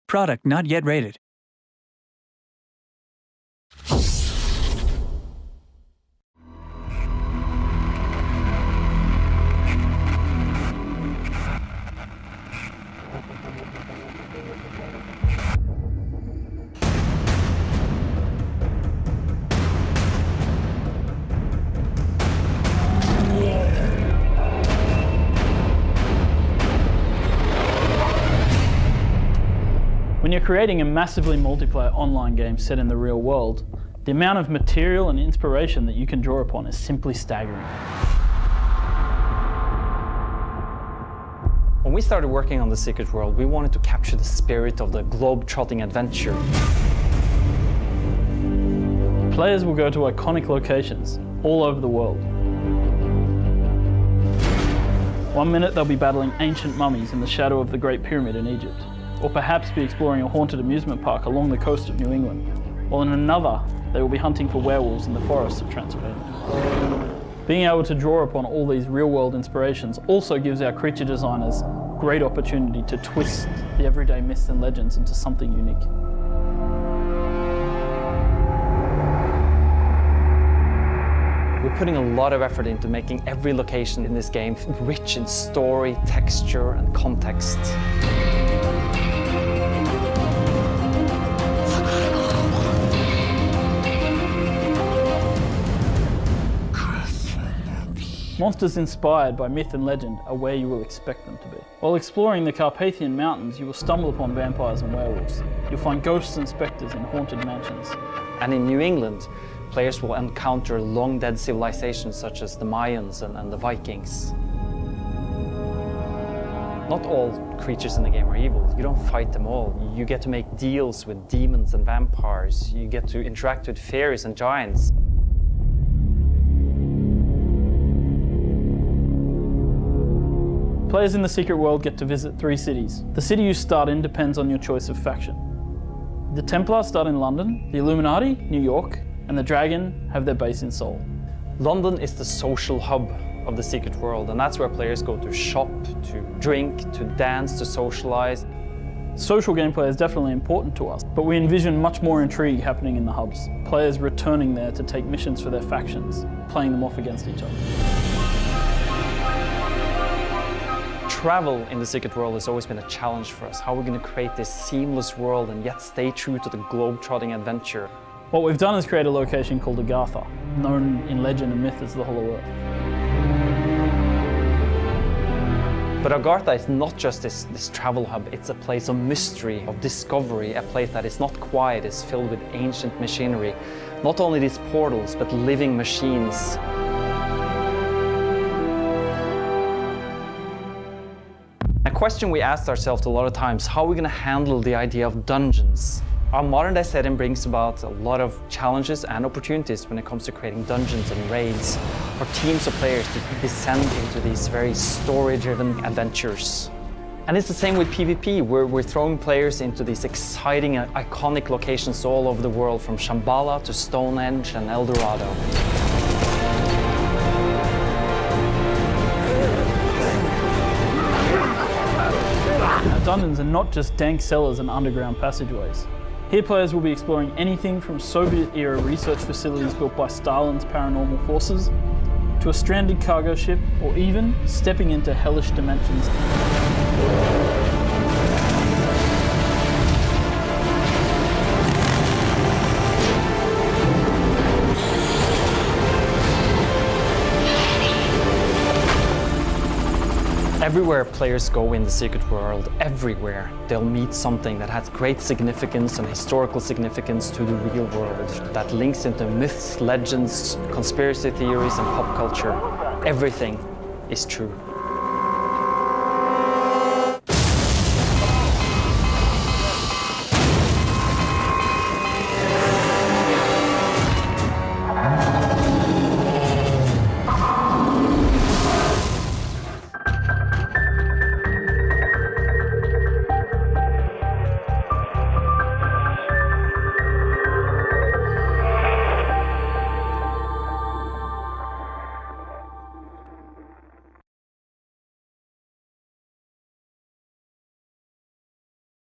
Product not yet rated. When you're creating a massively multiplayer online game set in the real world, the amount of material and inspiration that you can draw upon is simply staggering. When we started working on The Secret World, we wanted to capture the spirit of the globe-trotting adventure. Players will go to iconic locations all over the world. One minute they'll be battling ancient mummies in the shadow of the Great Pyramid in Egypt, or perhaps be exploring a haunted amusement park along the coast of New England, while in another they will be hunting for werewolves in the forests of Transylvania. Being able to draw upon all these real-world inspirations also gives our creature designers great opportunity to twist the everyday myths and legends into something unique. We're putting a lot of effort into making every location in this game rich in story, texture, and context. Monsters inspired by myth and legend are where you will expect them to be. While exploring the Carpathian Mountains, you will stumble upon vampires and werewolves. You'll find ghosts and spectres in haunted mansions. And in New England, players will encounter long-dead civilizations such as the Mayans and the Vikings. Not all creatures in the game are evil. You don't fight them all. You get to make deals with demons and vampires. You get to interact with fairies and giants. Players in The Secret World get to visit 3 cities. The city you start in depends on your choice of faction. The Templars start in London, the Illuminati, New York, and the Dragon have their base in Seoul. London is the social hub of The Secret World, and that's where players go to shop, to drink, to dance, to socialize. Social gameplay is definitely important to us, but we envision much more intrigue happening in the hubs. Players returning there to take missions for their factions, playing them off against each other. Travel in The Secret World has always been a challenge for us. How are we going to create this seamless world and yet stay true to the globe-trotting adventure? What we've done is create a location called Agartha, known in legend and myth as the Hollow Earth. But Agartha is not just this travel hub, it's a place of mystery, of discovery, a place that is not quiet, it's filled with ancient machinery. Not only these portals, but living machines. A question we asked ourselves a lot of times, how are we going to handle the idea of dungeons? Our modern day setting brings about a lot of challenges and opportunities when it comes to creating dungeons and raids for teams of players to descend into these very story-driven adventures. And it's the same with PvP, where we're throwing players into these exciting and iconic locations all over the world, from Shambhala to Stonehenge and El Dorado. Dungeons are not just dank cellars and underground passageways. Here players will be exploring anything from Soviet-era research facilities built by Stalin's paranormal forces, to a stranded cargo ship, or even stepping into hellish dimensions. Everywhere players go in The Secret World, everywhere, they'll meet something that has great significance and historical significance to the real world, that links into myths, legends, conspiracy theories, and pop culture. Everything is true.